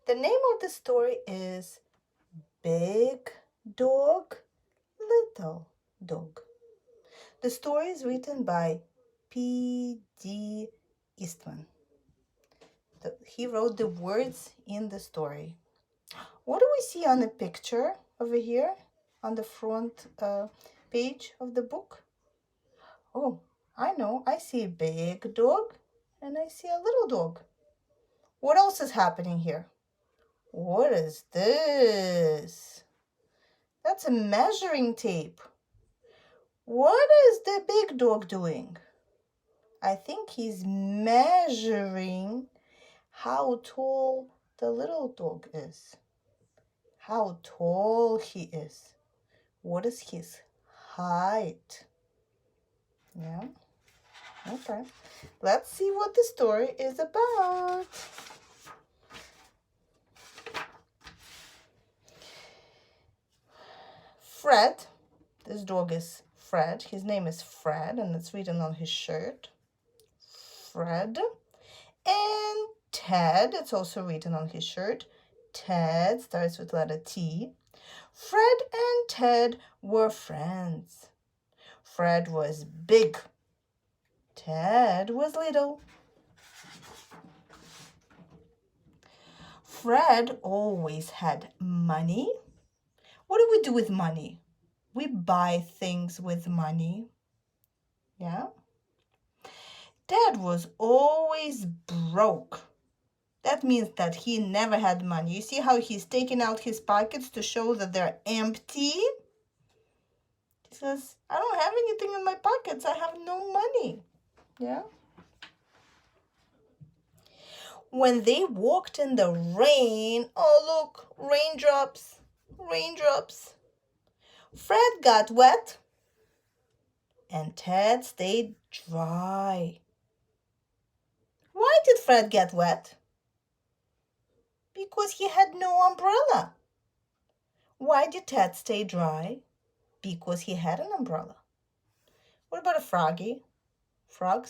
The name of the story is Big Dog, Little Dog. The story is written by P.D. Eastman. He wrote the words in the story. What do we see on the picture over here on the front page of the book? Oh, I know. I see a big dog and I see a little dog. What else is happening here? What is this? That's a measuring tape. What is the big dog doing? I think he's measuring how tall the little dog is. How tall he is. What is his height? Yeah. Okay. Let's see what the story is about. Fred. This dog is Fred. His name is Fred, and it's written on his shirt. Fred. And Ted. It's also written on his shirt. Ted starts with letter T. Fred and Ted were friends. Fred was big. Ted was little. Fred always had money. What do we do with money? We buy things with money. Yeah? Ted was always broke. That means that he never had money. You see how he's taking out his pockets to show that they're empty? He says, I don't have anything in my pockets. I have no money. Yeah? When they walked in the rain, oh look, raindrops, raindrops. Fred got wet and Ted stayed dry. Why did Fred get wet? Because he had no umbrella. Why did Ted stay dry? Because he had an umbrella. What about a froggy? Frog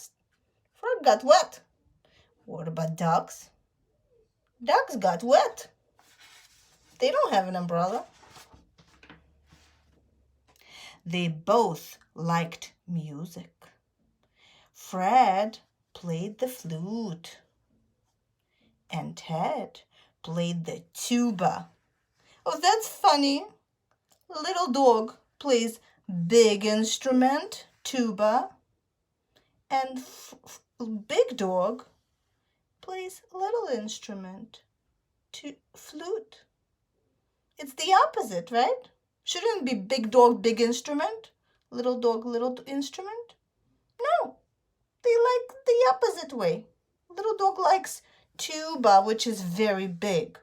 got wet. What about ducks? Ducks got wet. They don't have an umbrella. They both liked music. Fred played the flute and Ted played the tuba. Oh, that's funny. Little dog plays big instrument, tuba, and big dog plays little instrument, flute. It's the opposite, right? Shouldn't it be big dog, big instrument? Little dog, little instrument? No, they like the opposite way. Little dog likes tuba, which is very big.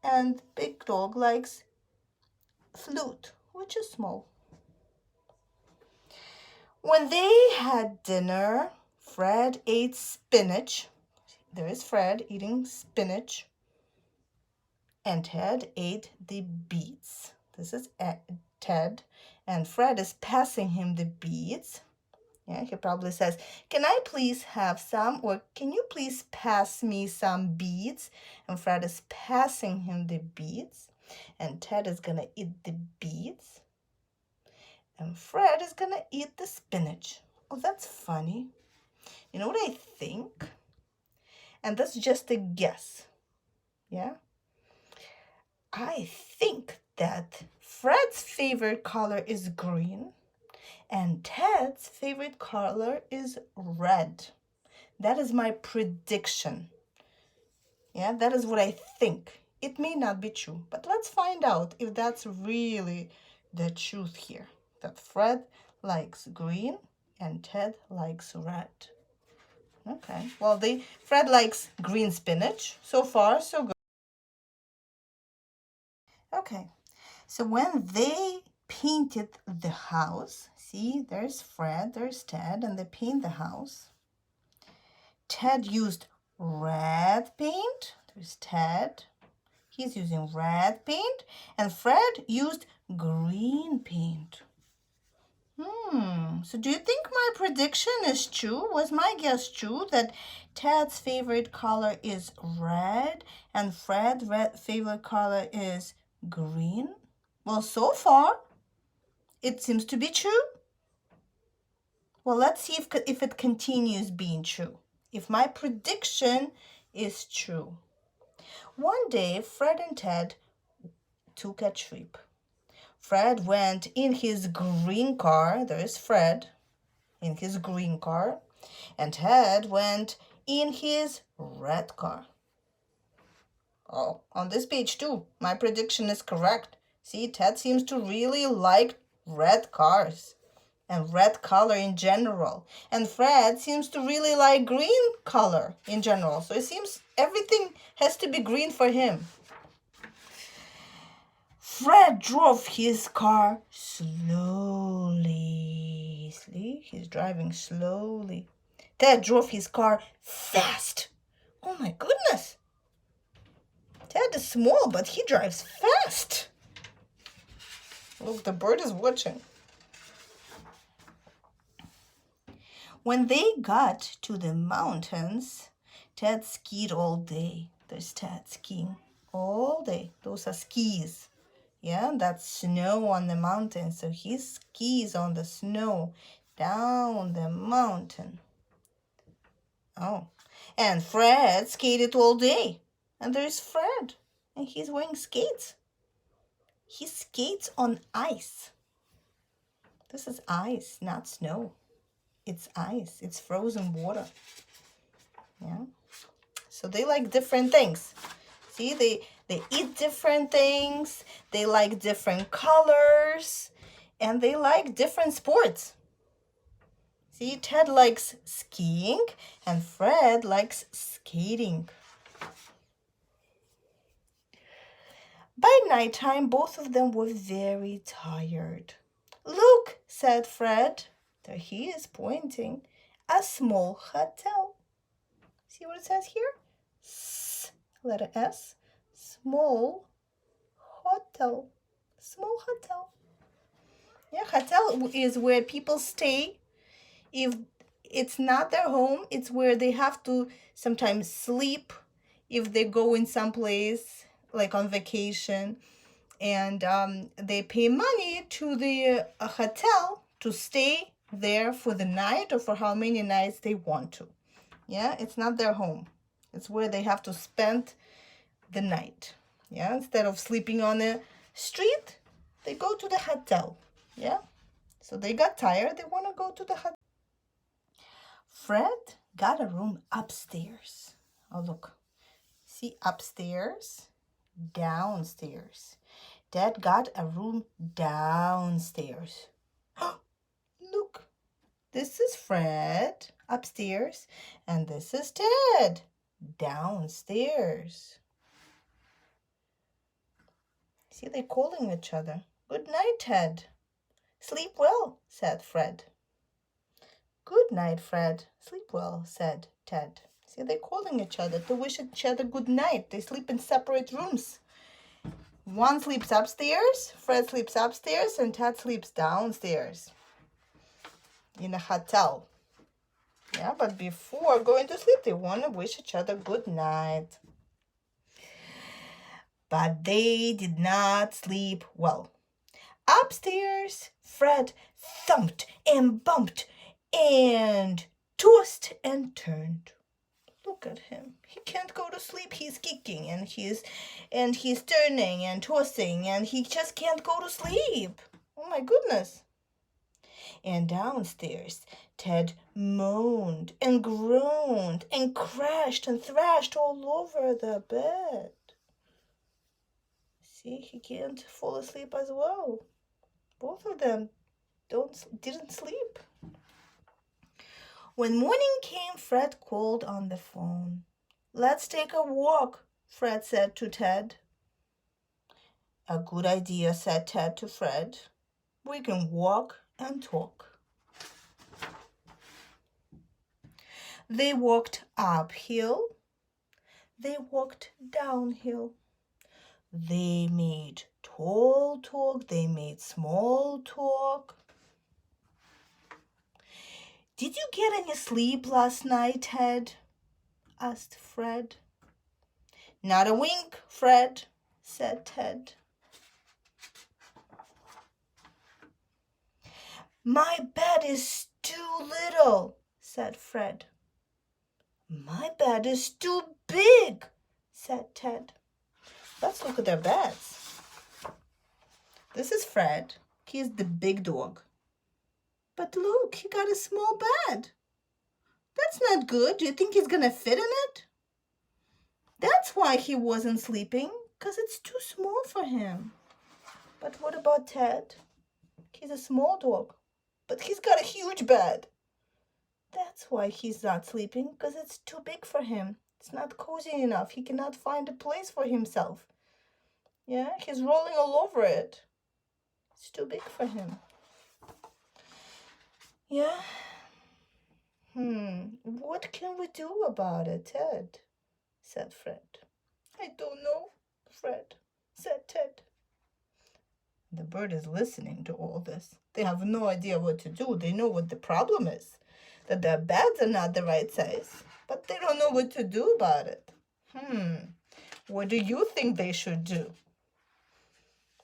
And big dog likes flute, which is small. When they had dinner, Fred ate spinach. There is Fred eating spinach. And Ted ate the beets. This is Ted. And Fred is passing him the beets. Yeah, he probably says, can I please have some? Or can you please pass me some beets? And Fred is passing him the beets. And Ted is going to eat the beets. And Fred is going to eat the spinach. Oh, that's funny. You know what I think? And that's just a guess. Yeah? I think that Fred's favorite color is green and Ted's favorite color is red. That is my prediction. Yeah, that is what I think. It may not be true, but let's find out if that's really the truth here. That Fred likes green and Ted likes red. Okay, well, Fred likes green spinach. So far, so good. Okay, so when they painted the house, see, there's Fred, there's Ted, and they paint the house. Ted used red paint. There's Ted. He's using red paint. And Fred used green paint. So do you think my prediction is true? Was my guess true that Ted's favorite color is red and Fred's favorite color is green? Well, so far, it seems to be true. Well, let's see if it continues being true. If my prediction is true. One day, Fred and Ted took a trip. Fred went in his green car. There is Fred in his green car. And Ted went in his red car. Oh, on this page too, my prediction is correct. See, Ted seems to really like red cars and red color in general. And Fred seems to really like green color in general. So it seems everything has to be green for him. Fred drove his car slowly. See, he's driving slowly. Ted drove his car fast. Oh my goodness. Ted is small, but he drives fast. Look, the bird is watching. When they got to the mountains, Ted skied all day. There's Ted skiing all day. Those are skis. Yeah, that's snow on the mountain. So he skis on the snow down the mountain. Oh, and Fred skated all day. And there's Fred, and he's wearing skates. He skates on ice. This is ice, not snow. It's ice. It's frozen water. Yeah. So they like different things. See, they eat different things. They like different colors. And they like different sports. See, Ted likes skiing and Fred likes skating. By nighttime, both of them were very tired. Look, said Fred. There he is pointing. A small hotel. See what it says here? S, letter S. Small hotel. Small hotel. Yeah, hotel is where people stay. If it's not their home, it's where they have to sometimes sleep if they go in some place like on vacation, and they pay money to the hotel to stay there for the night or for how many nights they want to. Yeah, it's not their home. It's where they have to spend the night. Yeah, instead of sleeping on the street, they go to the hotel. Yeah, so they got tired. They want to go to the hotel. Fred got a room upstairs. Oh, look. See, upstairs, downstairs. Dad got a room downstairs. Look, this is Fred upstairs, and this is Ted downstairs. See, they're calling each other. Good night, Ted. Sleep well, said Fred. Good night, Fred. Sleep well, said Ted. See, they're calling each other to wish each other good night. They sleep in separate rooms. One sleeps upstairs, Fred sleeps upstairs, and Ted sleeps downstairs in a hotel. Yeah, but before going to sleep, they want to wish each other good night. But they did not sleep well. Upstairs, Fred thumped and bumped and tossed and turned. Look at him. He can't go to sleep. He's kicking and he's turning and tossing, and he just can't go to sleep. Oh my goodness. And downstairs, Ted moaned and groaned and crashed and thrashed all over the bed. See, he can't fall asleep as well. Both of them didn't sleep. When morning came, Fred called on the phone. Let's take a walk, Fred said to Ted. A good idea, said Ted to Fred. We can walk and talk. They walked uphill. They walked downhill. They made tall talk. They made small talk. Did you get any sleep last night, Ted? Asked Fred. Not a wink, Fred, said Ted. My bed is too little, said Fred. My bed is too big, said Ted. Let's look at their beds. This is Fred. He's the big dog. But look, he got a small bed. That's not good. Do you think he's gonna fit in it? That's why he wasn't sleeping, because it's too small for him. But what about Ted? He's a small dog, but he's got a huge bed. That's why he's not sleeping, because it's too big for him. It's not cozy enough. He cannot find a place for himself. Yeah, he's rolling all over it. It's too big for him. Yeah. What can we do about it, Ted? Said Fred. I don't know, Fred, said Ted. The bird is listening to all this. They have no idea what to do. They know what the problem is, that their beds are not the right size, but they don't know what to do about it. What do you think they should do?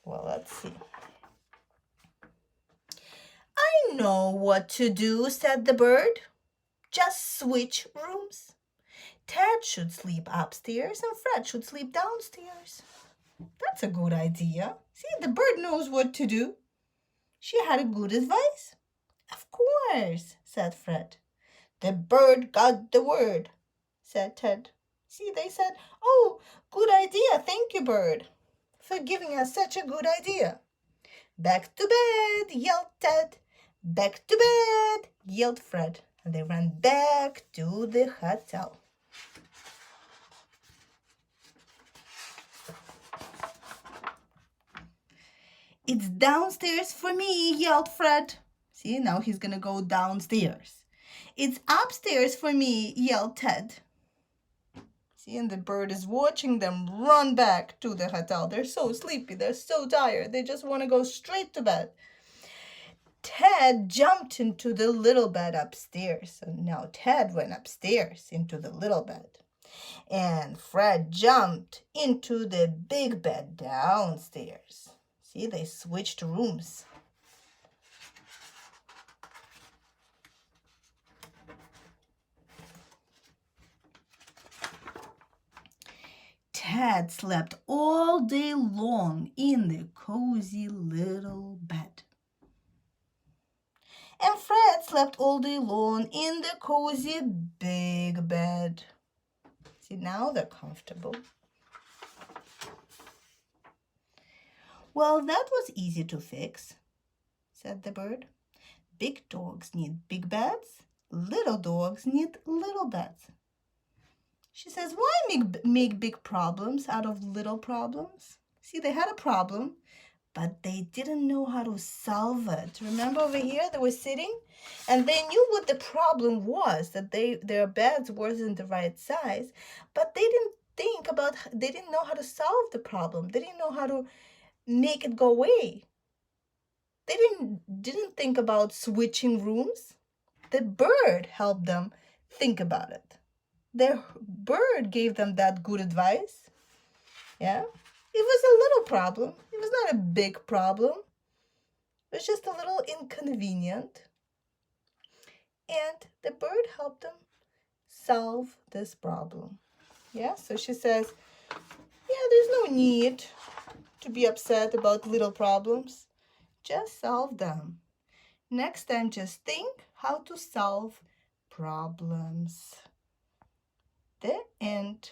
Well, let's see. I know what to do, said the bird. Just switch rooms. Ted should sleep upstairs and Fred should sleep downstairs. That's a good idea. See, the bird knows what to do. She had a good advice. Of course, said Fred. The bird got the word, said Ted. See, they said, oh, good idea. Thank you, bird, for giving us such a good idea. Back to bed, yelled Ted. Back to bed, yelled Fred. And they ran back to the hotel. It's downstairs for me, yelled Fred. See, now he's gonna go downstairs. It's upstairs for me, yelled Ted. See, and the bird is watching them run back to the hotel. They're so sleepy, they're so tired, they just want to go straight to bed. Ted jumped into the little bed upstairs. So now Ted went upstairs into the little bed. And Fred jumped into the big bed downstairs. See, they switched rooms. Ted slept all day long in the cozy little bed. And Fred slept all day long in the cozy big bed. See, now they're comfortable. Well, that was easy to fix, said the bird. Big dogs need big beds. Little dogs need little beds. She says, why make big problems out of little problems? See, they had a problem, but they didn't know how to solve it. Remember over here, they were sitting and they knew what the problem was, that their beds wasn't the right size, but they didn't know how to solve the problem. They didn't know how to make it go away. They didn't think about switching rooms. The bird helped them think about it. The bird gave them that good advice. Yeah, it was a little problem. It was not a big problem. It was just a little inconvenient. And the bird helped them solve this problem. Yeah, so she says, yeah, there's no need to be upset about little problems. Just solve them. Next time, just think how to solve problems. The end.